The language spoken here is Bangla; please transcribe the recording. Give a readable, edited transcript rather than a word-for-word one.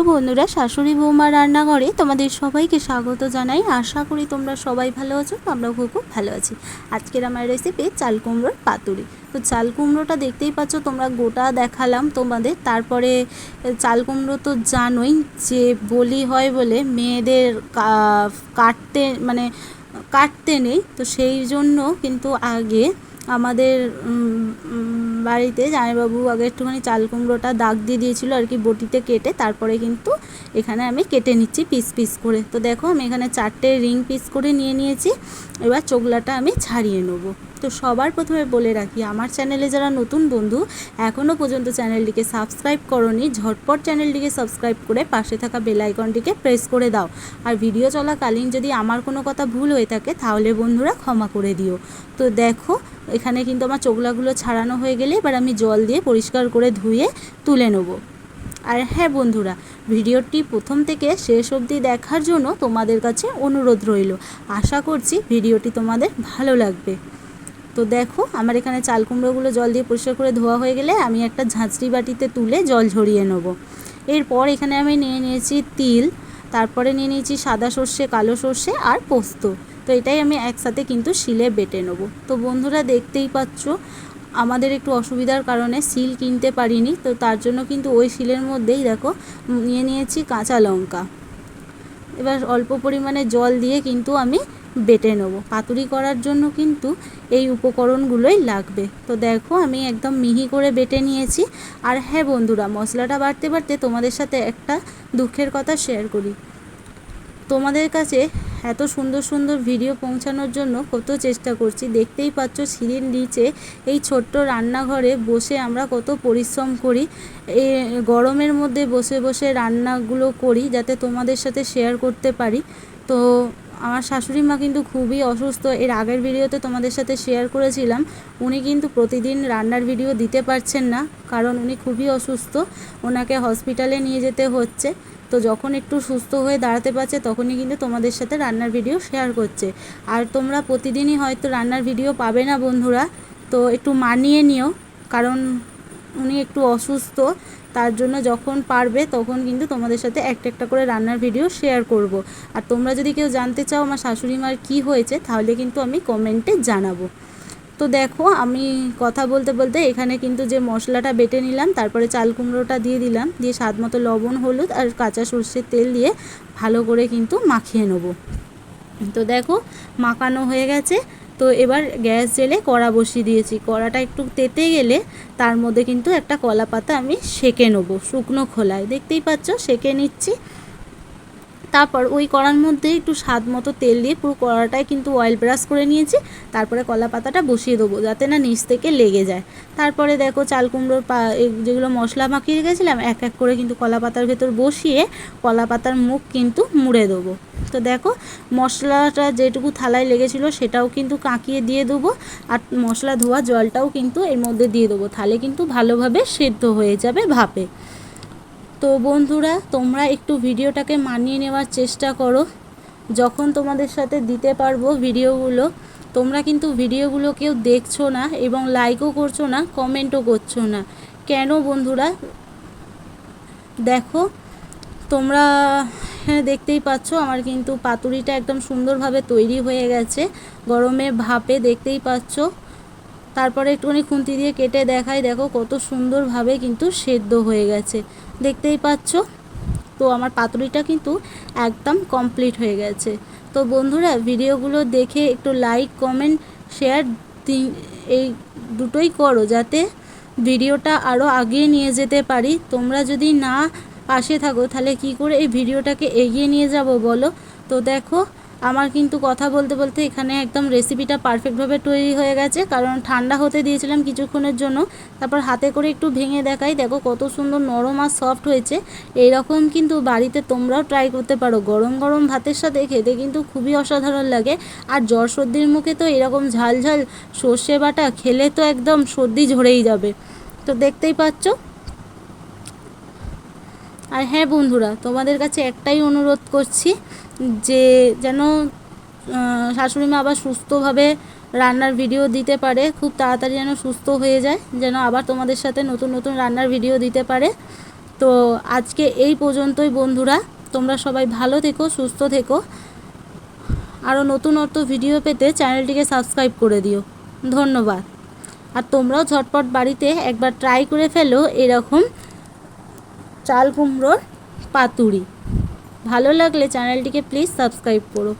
হ্যালো বন্ধুরা, শাশুড়ি বৌমা রান্নাঘরে তোমাদের সবাইকে স্বাগত জানাই। আশা করি তোমরা সবাই ভালো আছো। তো আমরা খুব ভালো আছি। আজকের আমার রেসিপি চাল কুমড়োর পাতুরি। তো চাল কুমড়োটা দেখতেই পাচ্ছ তোমরা, গোটা দেখালাম তোমাদের। তারপরে চাল কুমড়ো তো জানোই যে বলি হয় বলে মেয়েদের কাটতে নেই। তো সেই জন্য কিন্তু আগে আমাদের বাড়িতে জামাইবাবু আগে একটুখানি চাল কুমড়োটা দাগ দিয়ে দিয়েছিল আর কি, বটিতে কেটে। তারপরে কিন্তু এখানে আমি কেটে নিচ্ছি পিস পিস করে। তো দেখো আমি এখানে 4টে রিং পিস করে নিয়েছি। এবার চোগলাটা আমি ছাড়িয়ে নেব। তো সবার প্রথমে বলে রাখি, আমার চ্যানেলে যারা নতুন বন্ধু এখনও পর্যন্ত চ্যানেলটিকে সাবস্ক্রাইব করোনি, ঝটপট চ্যানেলটিকে সাবস্ক্রাইব করে পাশে থাকা বেল আইকনটিকে প্রেস করে দাও। আর ভিডিও চলাকালীন যদি আমার কোনো কথা ভুল হয়ে থাকে তাহলে বন্ধুরা ক্ষমা করে দিও। তো দেখো এখানে কিন্তু আমার চোগলাগুলো ছাড়ানো হয়ে গেলে এবার আমি জল দিয়ে পরিষ্কার করে ধুয়ে তুলে নেব। আর হ্যাঁ বন্ধুরা, ভিডিওটি প্রথম থেকে শেষ অবধি দেখার জন্য তোমাদের কাছে অনুরোধ রইল। আশা করছি ভিডিওটি তোমাদের ভালো লাগবে। তো দেখো আমার এখানে চাল কুমড়োগুলো জল দিয়ে পরিষ্কার করে ধোয়া হয়ে গেলে আমি একটা ঝাঁঝরি বাটিতে তুলে জল ঝরিয়ে নেব। এরপর এখানে আমি নিয়েছি তিল, তারপরে নিয়েছি সাদা সর্ষে, কালো সর্ষে আর পোস্ত। তো এটাই আমি একসাথে কিন্তু শিলে বেটে নেব। তো বন্ধুরা দেখতেই পাচ্ছ আমাদের একটু অসুবিধার কারণে শিল কিনতে পারিনি। তো তার জন্য কিন্তু ওই শিলের মধ্যেই দেখো নিয়েছি কাঁচা লঙ্কা। এবার অল্প পরিমাণে জল দিয়ে কিন্তু আমি বেটে নেব। পাতুরি করার জন্য কিন্তু এই উপকরণগুলোই লাগবে। তো দেখো আমি একদম মিহি করে বেটে নিয়েছি। আর হ্যাঁ বন্ধুরা, মশলাটা বাটতে বাটতে তোমাদের সাথে একটা দুঃখের কথা শেয়ার করি। তোমাদের কাছে এত সুন্দর সুন্দর ভিডিও পৌঁছানোর জন্য কত চেষ্টা করছি। দেখতেই পাচ্ছ সিঁড়ির নিচে এই ছোট্ট রান্নাঘরে বসে আমরা কত পরিশ্রম করি। এই গরমের মধ্যে বসে বসে রান্নাগুলো করি যাতে তোমাদের সাথে শেয়ার করতে পারি। তো আমার শাশুড়ি মা কিন্তু খুবই অসুস্থ। এর আগের ভিডিওতে তোমাদের সাথে শেয়ার করেছিলাম। উনি কিন্তু প্রতিদিন রান্নার ভিডিও দিতে পারছেন না, কারণ উনি খুবই অসুস্থ। ওনাকে হসপিটালে নিয়ে যেতে হচ্ছে। তো যখন একটু সুস্থ হয়ে দাঁড়াতে পারছে তখনই কিন্তু তোমাদের সাথে রান্নার ভিডিও শেয়ার করছে। আর তোমরা প্রতিদিনই হয়তো রান্নার ভিডিও পাবে না বন্ধুরা, তো একটু মানিয়ে নিও, কারণ উনি একটু অসুস্থ। তার জন্য যখন পারবে তখন কিন্তু তোমাদের সাথে একটা একটা করে রান্নার ভিডিও শেয়ার করব। আর তোমরা যদি কেউ জানতে চাও আমার শাশুড়ি মার কী হয়েছে তাহলে কিন্তু আমি কমেন্টে জানাবো। তো দেখো আমি কথা বলতে বলতে এখানে কিন্তু যে মশলাটা বেটে নিলাম, তারপরে চাল কুমড়োটা দিয়ে দিলাম, দিয়ে স্বাদ মতো লবণ, হলুদ আর কাঁচা সর্ষের তেল দিয়ে ভালো করে কিন্তু মাখিয়ে নেব। তো দেখো মাখানো হয়ে গেছে। তো এবার গ্যাস জেলে কড়া বসিয়ে দিয়েছি। কড়াটা একটু তেতে গেলে তার মধ্যে কিন্তু একটা কলা পাতা আমি সেঁকে নেবো শুকনো খোলায়। দেখতেই পাচ্ছ সেঁকে নিচ্ছি। তারপর ওই কড়ার মধ্যে একটু স্বাদ মতো তেল দিয়ে পুরো কড়াটায় কিন্তু অয়েল ব্রাশ করে নিয়েছি। তারপরে কলা পাতাটা বসিয়ে দেবো যাতে না নিচ থেকে লেগে যায়। তারপরে দেখো চাল কুমড়োর যেগুলো মশলা মাখিয়ে রেখেছিলাম এক এক করে কিন্তু কলা পাতার ভেতর বসিয়ে কলা পাতার মুখ কিন্তু মুড়ে দেবো। তো দেখো মশলাটা যেটুকু থালায় লেগেছিলো সেটাও কিন্তু কাঁকিয়ে দিয়ে দেবো। আর মশলা ধোয়া জলটাও কিন্তু এর মধ্যে দিয়ে দেবো, তাহলে কিন্তু ভালোভাবে সেদ্ধ হয়ে যাবে ভাপে। তো বন্ধুরা তোমরা একটু ভিডিওটাকে মানিয়ে নেওয়ার চেষ্টা করো। যখন তোমাদের সাথে দিতে পারবো ভিডিওগুলো, তোমরা কিন্তু ভিডিওগুলো কেউ দেখছো না এবং লাইকও করছো না, কমেন্টও করছো না কেন বন্ধুরা? দেখো তোমরা দেখতেই পাচ্ছ আমার কিন্তু পাতুরিটা একদম সুন্দরভাবে তৈরি হয়ে গেছে গরমে ভাপে, দেখতেই পাচ্ছ। তারপরে একটুখানি খুন্তি দিয়ে কেটে দেখাই, দেখো কত সুন্দরভাবে কিন্তু সেদ্ধ হয়ে গেছে, দেখতেই পাচ্ছ। তো আমার পাতুরিটা কিন্তু একদম কমপ্লিট হয়ে গেছে। তো বন্ধুরা ভিডিওগুলো দেখে একটু লাইক, কমেন্ট, শেয়ার এই দুটোই করো যাতে ভিডিওটা আরও আগিয়ে নিয়ে যেতে পারি। তোমরা যদি না পাশে থাকো তাহলে কি করে এই ভিডিওটাকে এগিয়ে নিয়ে যাব বলো? তো দেখো আমার কিন্তু কথা বলতে বলতে এখানে একদম রেসিপিটা পারফেক্টভাবে তৈরি হয়ে গেছে, কারণ ঠান্ডা হতে দিয়েছিলাম কিছুক্ষণের জন্য। তারপর হাতে করে একটু ভেঙে দেখাই, দেখো কত সুন্দর নরম আর সফট হয়েছে। এইরকম কিন্তু বাড়িতে তোমরাও ট্রাই করতে পারো। গরম গরম ভাতের সাথে খেতে কিন্তু খুবই অসাধারণ লাগে। আর জ্বর সর্দির মুখে তো এরকম ঝাল ঝাল সর্ষে বাটা খেলে তো একদম সর্দি ঝরেই যাবে। তো দেখতেই পাচ্ছ। আর হ্যাঁ বন্ধুরা তোমাদের কাছে একটাই অনুরোধ করছি যে যেন শাশুড়ি মা আবার সুস্থভাবে রান্নার ভিডিও দিতে পারে, খুব তাড়াতাড়ি যেন সুস্থ হয়ে যায়, যেন আবার তোমাদের সাথে নতুন নতুন রান্নার ভিডিও দিতে পারে। তো আজকে এই পর্যন্তই বন্ধুরা, তোমরা সবাই ভালো থেকো, সুস্থ থেকো। আরও নতুনত্ব ভিডিও পেতে চ্যানেলটিকে সাবস্ক্রাইব করে দিও। ধন্যবাদ। আর তোমরাও ঝটপট বাড়িতে একবার ট্রাই করে ফেলো এরকম চাল কুমড়োর পাতুরি। ভালো লাগলে চ্যানেলটিকে প্লিজ সাবস্ক্রাইব করো।